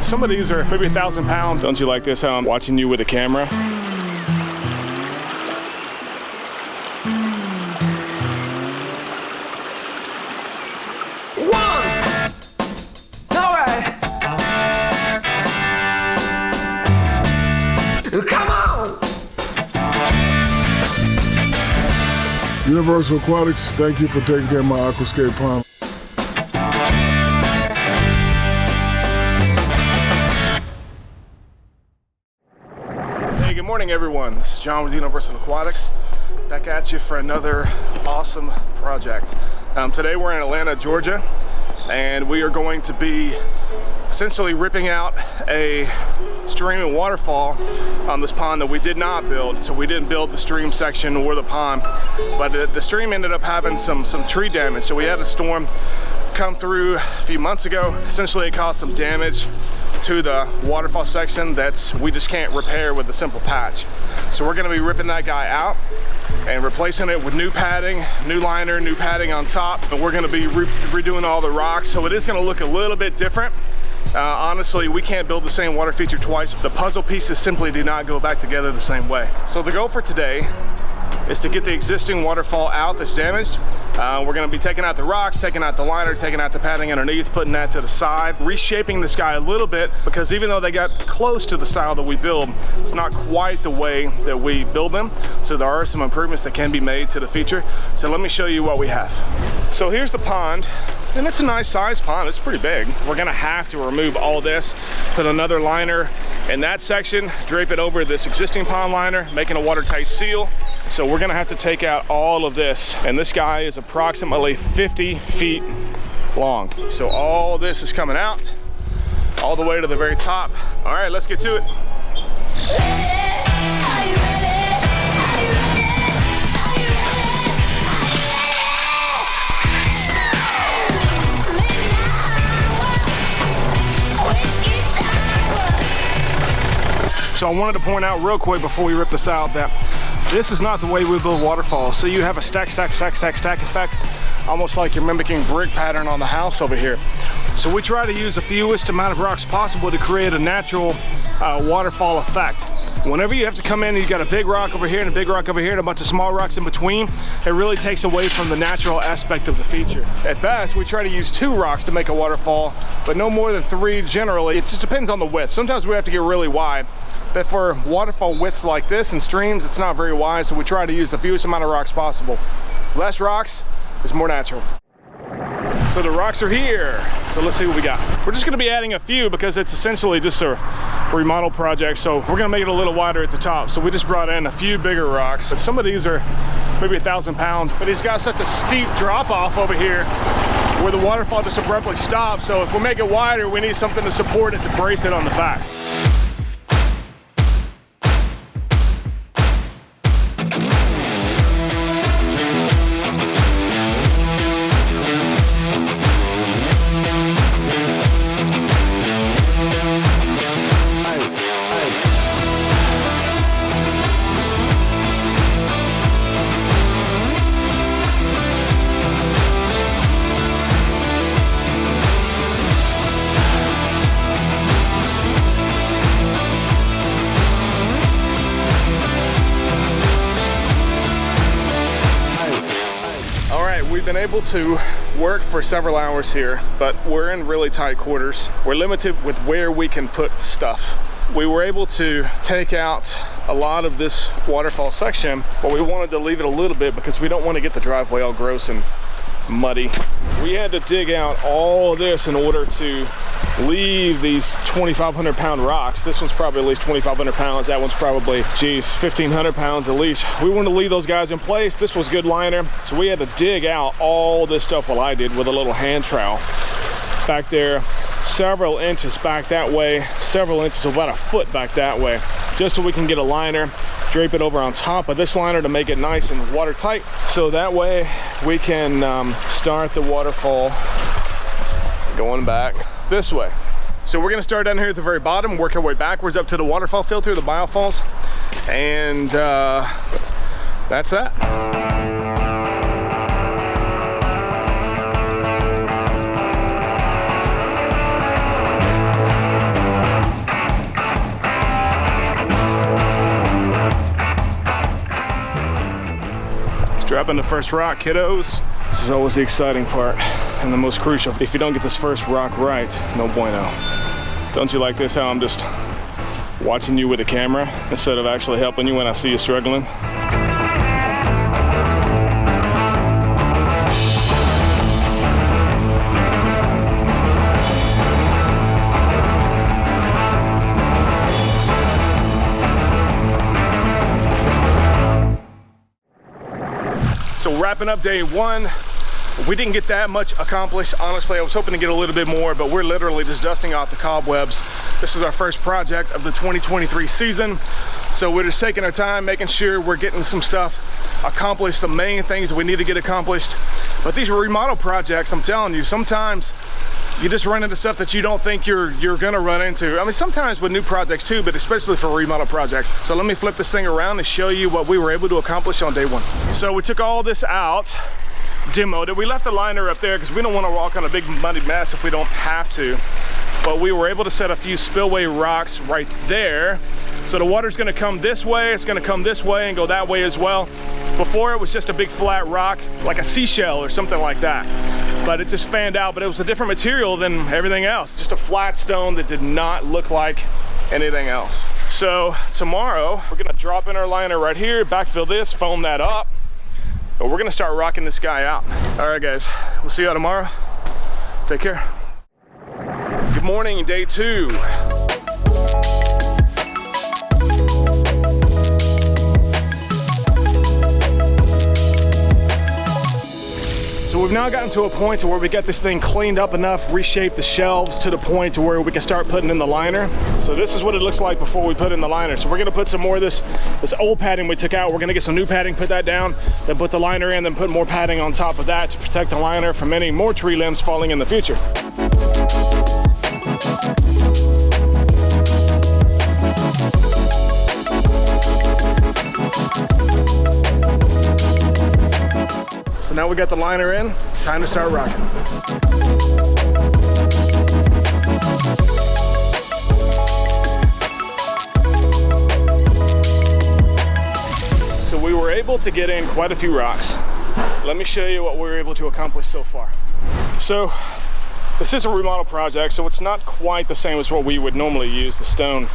Some of these are maybe 1,000 pounds. Don't you like this, how I'm watching you with a camera? Universal Aquatics, thank you for taking care of my aquascape pond. Hey, good morning everyone. This is John with Universal Aquatics. Back at you for another awesome project. Today we're in Atlanta, Georgia, and we are going to be essentially ripping out a stream and waterfall on this pond that we did not build. So we didn't build the stream section or the pond, but the stream ended up having some tree damage. So we had a storm come through a few months ago. Essentially it caused some damage to the waterfall section we just can't repair with a simple patch. So we're gonna be ripping that guy out and replacing it with new padding, new liner, new padding on top. And we're gonna be redoing all the rocks. So it is gonna look a little bit different. Honestly, we can't build the same water feature twice. The puzzle pieces simply do not go back together the same way. So the goal for today is to get the existing waterfall out that's damaged. We're gonna be taking out the rocks, taking out the liner, taking out the padding underneath, putting that to the side, reshaping this guy a little bit, because even though they got close to the style that we build, it's not quite the way that we build them. So there are some improvements that can be made to the feature. So let me show you what we have. So here's the pond. And it's a nice sized pond, it's pretty big. We're gonna have to remove all this, put another liner in that section, drape it over this existing pond liner, making a watertight seal. So we're gonna have to take out all of this. And this guy is approximately 50 feet long. So all this is coming out, all the way to the very top. All right, let's get to it. So I wanted to point out real quick before we rip this out that this is not the way we build waterfalls. So you have a stack effect, almost like you're mimicking brick pattern on the house over here. So we try to use the fewest amount of rocks possible to create a natural waterfall effect. Whenever you have to come in, you've got a big rock over here and a big rock over here and a bunch of small rocks in between, it really takes away from the natural aspect of the feature. At best, we try to use 2 rocks to make a waterfall, but no more than 3 generally. It just depends on the width. Sometimes we have to get really wide, but for waterfall widths like this and streams, it's not very wide, so we try to use the fewest amount of rocks possible. Less rocks is more natural. So the rocks are here. So let's see what we got. We're just gonna be adding a few because it's essentially just a remodel project. So we're gonna make it a little wider at the top. So we just brought in a few bigger rocks. But some of these are maybe 1,000 pounds, but he's got such a steep drop off over here where the waterfall just abruptly stops. So if we make it wider, we need something to support it, to brace it on the back. We've been able to work for several hours here, but we're in really tight quarters. We're limited with where we can put stuff. We were able to take out a lot of this waterfall section, but we wanted to leave it a little bit because we don't want to get the driveway all gross and muddy. We had to dig out all of this in order to leave these 2,500 pound rocks. This one's probably at least 2,500 pounds. That one's probably, geez, 1,500 pounds at least. We wanted to leave those guys in place. This was good liner. So we had to dig out all this stuff, well I did, with a little hand trowel. Back there, several inches back that way, several inches, so about a foot back that way, just so we can get a liner, drape it over on top of this liner to make it nice and watertight. So that way we can start the waterfall going back this way. So we're gonna start down here at the very bottom, work our way backwards up to the waterfall filter, the biofalls, and that's that. Dropping the first rock, kiddos. This is always the exciting part and the most crucial. If you don't get this first rock right, no bueno. Don't you like this, how I'm just watching you with a camera instead of actually helping you when I see you struggling? So wrapping up day one, we didn't get that much accomplished. Honestly, I was hoping to get a little bit more, but we're literally just dusting off the cobwebs. This is our first project of the 2023 season. So we're just taking our time, making sure we're getting some stuff accomplished, the main things that we need to get accomplished. But these remodel projects, I'm telling you, sometimes you just run into stuff that you don't think you're gonna run into. I mean, sometimes with new projects too, but especially for remodel projects. So let me flip this thing around and show you what we were able to accomplish on day one. So we took all this out, demoed it. We left the liner up there because we don't want to walk on a big muddy mess if we don't have to. But we were able to set a few spillway rocks right there. So the water's gonna come this way, it's gonna come this way and go that way as well. Before it was just a big flat rock, like a seashell or something like that. But it just fanned out, but it was a different material than everything else. Just a flat stone that did not look like anything else. So tomorrow, we're gonna drop in our liner right here, backfill this, foam that up, but we're gonna start rocking this guy out. All right, guys, we'll see y'all tomorrow. Take care. Good morning, day two. So we've now gotten to a point to where we got this thing cleaned up enough, reshaped the shelves to the point to where we can start putting in the liner. So this is what it looks like before we put in the liner. So we're gonna put some more of this old padding we took out. We're gonna get some new padding, put that down, then put the liner in, then put more padding on top of that to protect the liner from any more tree limbs falling in the future. So now we got the liner in, time to start rocking. So we were able to get in quite a few rocks. Let me show you what we were able to accomplish so far. So this is a remodel project, so it's not quite the same as what we would normally use, the stone.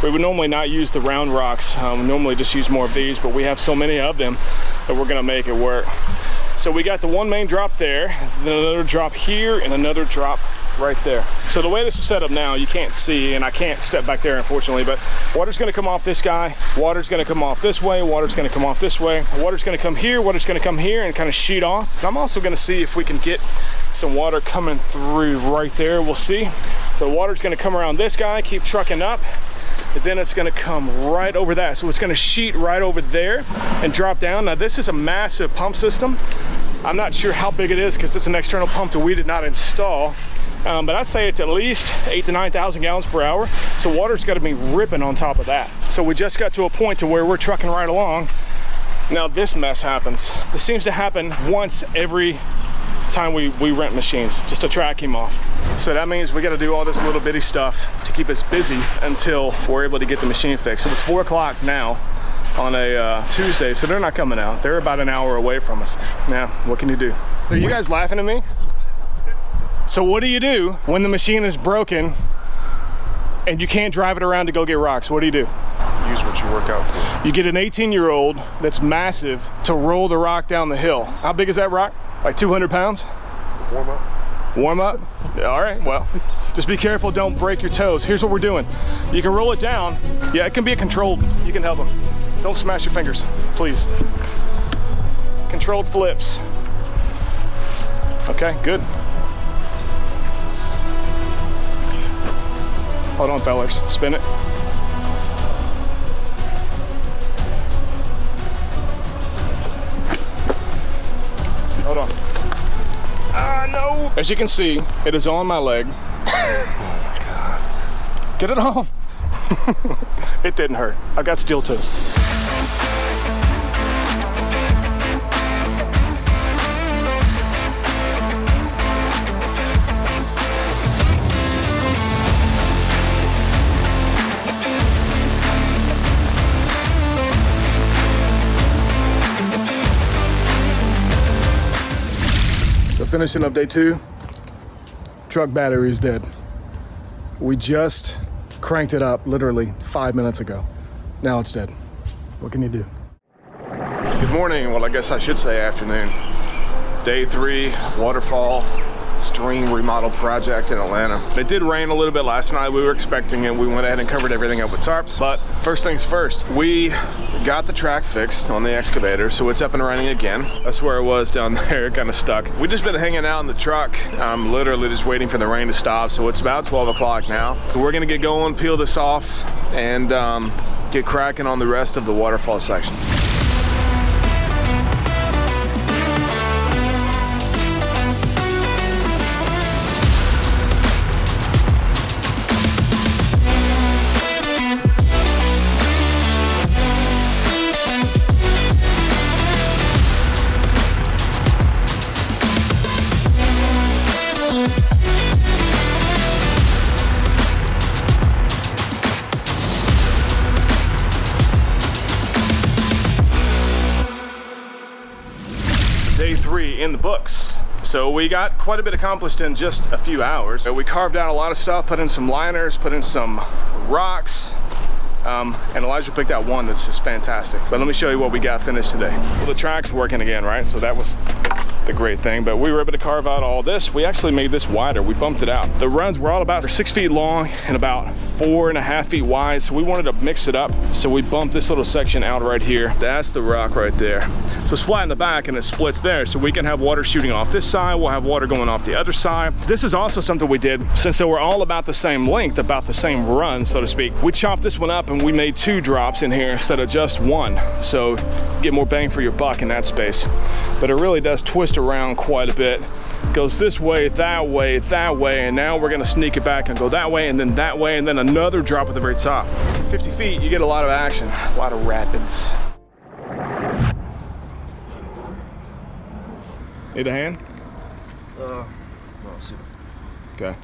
We would normally not use the round rocks. We normally just use more of these, but we have so many of them that we're gonna make it work. So we got the one main drop there, then another drop here, and another drop right there. So the way this is set up now, you can't see, and I can't step back there unfortunately, but water's gonna come off this guy, water's gonna come off this way, water's gonna come off this way, water's gonna come here, water's gonna come here and kind of sheet off. And I'm also gonna see if we can get some water coming through right there, we'll see. So the water's gonna come around this guy, keep trucking up, but then it's gonna come right over that. So it's gonna sheet right over there and drop down. Now this is a massive pump system. I'm not sure how big it is because it's an external pump that we did not install. But I'd say it's at least 8,000 to 9,000 gallons per hour. So water's gotta be ripping on top of that. So we just got to a point to where we're trucking right along. Now this mess happens. This seems to happen once every time we rent machines, just to track him off. So that means we got to do all this little bitty stuff to keep us busy until we're able to get the machine fixed. So it's 4 o'clock now on a Tuesday, so they're not coming out. They're about an hour away from us. Now, what can you do? Are you guys laughing at me? So what do you do when the machine is broken and you can't drive it around to go get rocks? What do you do? Use what you work out for. You get an 18-year-old that's massive to roll the rock down the hill. How big is that rock? Like 200 pounds? It's a warm up. Warm up? All right, well, just be careful, don't break your toes. Here's what we're doing. You can roll it down. Yeah, it can be a controlled, you can help them. Don't smash your fingers, please. Controlled flips. Okay, good. Hold on, fellas, spin it. Hold on. Ah, no! As you can see, it is on my leg. Oh my God. Get it off. It didn't hurt. I've got steel toes. finishing up day 2. Truck battery is dead. We just cranked it up literally 5 minutes ago. Now it's dead. What can you do? Good morning, well I guess I should say afternoon. Day 3, Waterfall stream remodel project in Atlanta. It did rain a little bit last night. We were expecting it. We went ahead and covered everything up with tarps. But first things first, we got the track fixed on the excavator, so it's up and running again. That's where it was down there, kind of stuck. We've just been hanging out in the truck, literally just waiting for the rain to stop. So it's about 12 o'clock now. So we're gonna get going, peel this off, and get cracking on the rest of the waterfall section. Day 3 in the books. So we got quite a bit accomplished in just a few hours. We carved out a lot of stuff, put in some liners, put in some rocks, and Elijah picked out one that's just fantastic. But let me show you what we got finished today. Well, the track's working again, right? So that was the great thing, but we were able to carve out all this. We actually made this wider. We bumped it out. The runs were all about 6 feet long and about 4.5 feet wide, so we wanted to mix it up. So we bumped this little section out right here. That's the rock right there. So it's flat in the back and it splits there, so we can have water shooting off this side. We'll have water going off the other side. This is also something we did, since they were all about the same length, about the same run, so to speak. We chopped this one up and we made 2 drops in here instead of just 1. So get more bang for your buck in that space. But it really does twist around quite a bit. Goes this way, that way, that way, and now we're gonna sneak it back and go that way, and then another drop at the very top. 50 feet, you get a lot of action, a lot of rapids. Need a hand? No, see. Okay.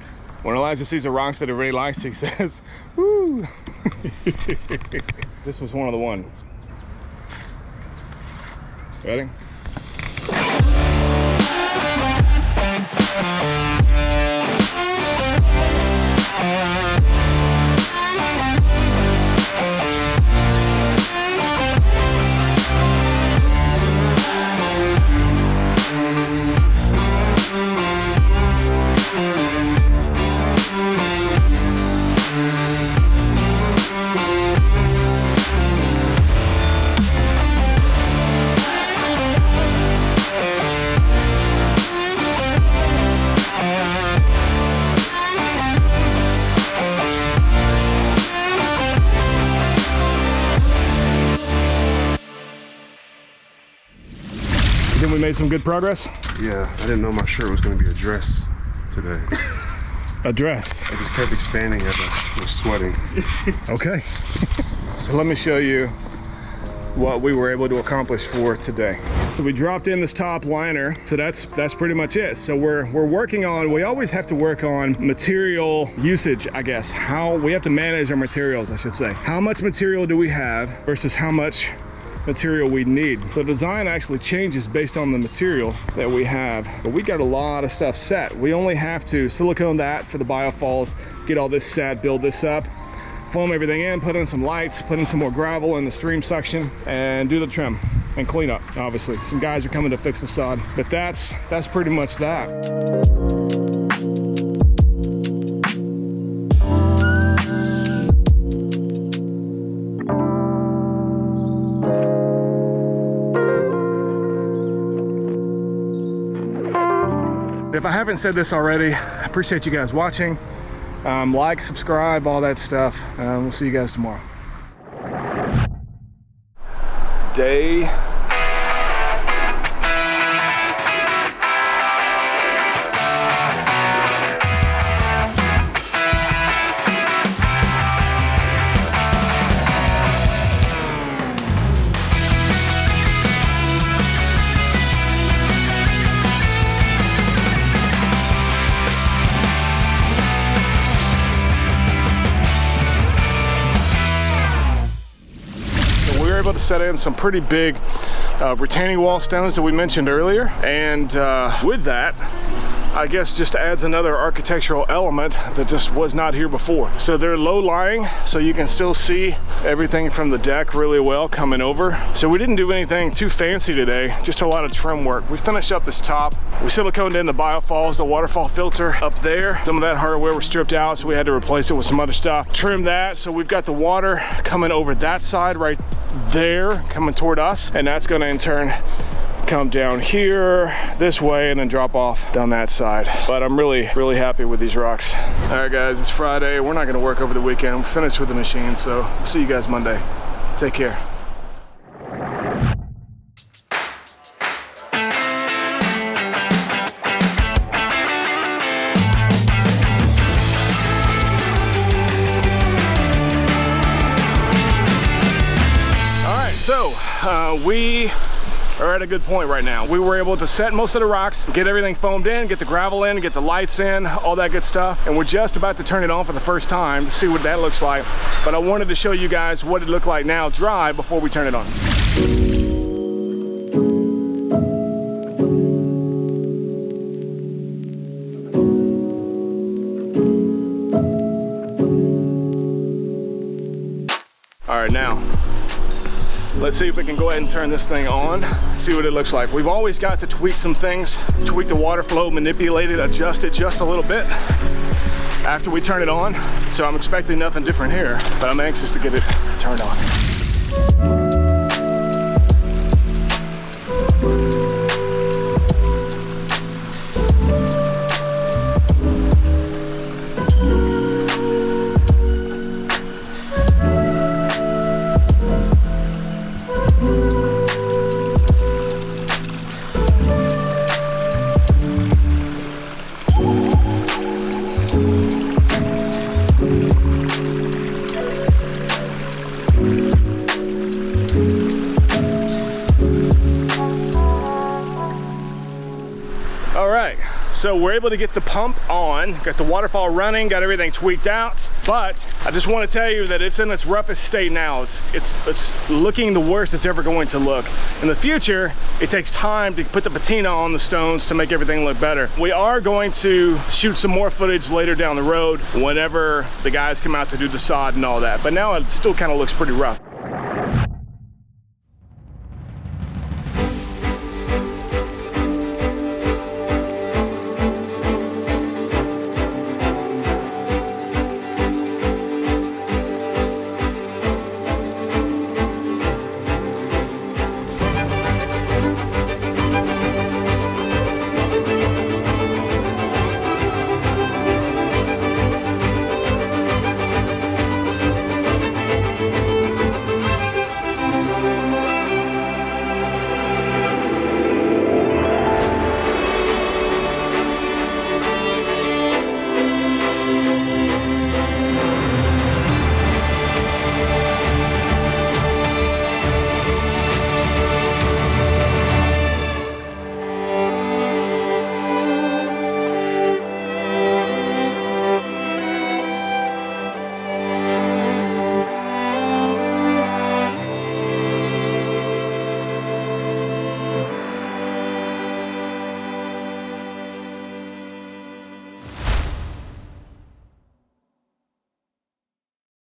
When Elijah sees the rocks that he really likes, he says, woo! This was one of the ones. Ready? Then we made some good progress? Yeah, I didn't know my shirt was going to be a dress today. A dress? I just kept expanding as I was sweating. Okay. So let me show you what we were able to accomplish for today. So we dropped in this top liner, so that's pretty much it. So we're working on, we always have to work on material usage, I guess. How we have to manage our materials, I should say. How much material do we have versus how much material we need. So the design actually changes based on the material that we have, but we got a lot of stuff set. We only have to silicone that for the biofalls, get all this set, build this up, foam everything in, put in some lights, put in some more gravel in the stream section, and do the trim and clean up. Obviously some guys are coming to fix the sod, but that's pretty much that. If I haven't said this already, I appreciate you guys watching. Like, subscribe, all that stuff. We'll see you guys tomorrow. Day able to set in some pretty big retaining wall stones that we mentioned earlier. And with that, I guess just adds another architectural element that just was not here before. So they're low lying, so you can still see everything from the deck really well coming over. So we didn't do anything too fancy today, just a lot of trim work. We finished up this top. We siliconed in the biofalls, the waterfall filter up there. Some of that hardware was stripped out, so we had to replace it with some other stuff. Trim that, so we've got the water coming over that side right there, coming toward us, and that's gonna in turn come down here this way and then drop off down that side. But I'm really happy with these rocks. All right guys, it's Friday. We're not gonna work over the weekend. We're finished with the machine, so we'll see you guys Monday. Take care. All right, so we are at a good point right now. We were able to set most of the rocks, get everything foamed in, get the gravel in, get the lights in, all that good stuff. And we're just about to turn it on for the first time to see what that looks like. But I wanted to show you guys what it looked like now dry before we turn it on. All right, now, let's see if we can go ahead and turn this thing on, see what it looks like. We've always got to tweak some things, tweak the water flow, manipulate it, adjust it just a little bit after we turn it on. So I'm expecting nothing different here, but I'm anxious to get it turned on. All right, so we're able to get the pump on, got the waterfall running, got everything tweaked out, but I just want to tell you that it's in its roughest state now. It's looking the worst it's ever going to look. In the future, it takes time to put the patina on the stones to make everything look better. We are going to shoot some more footage later down the road whenever the guys come out to do the sod and all that, but now it still kind of looks pretty rough.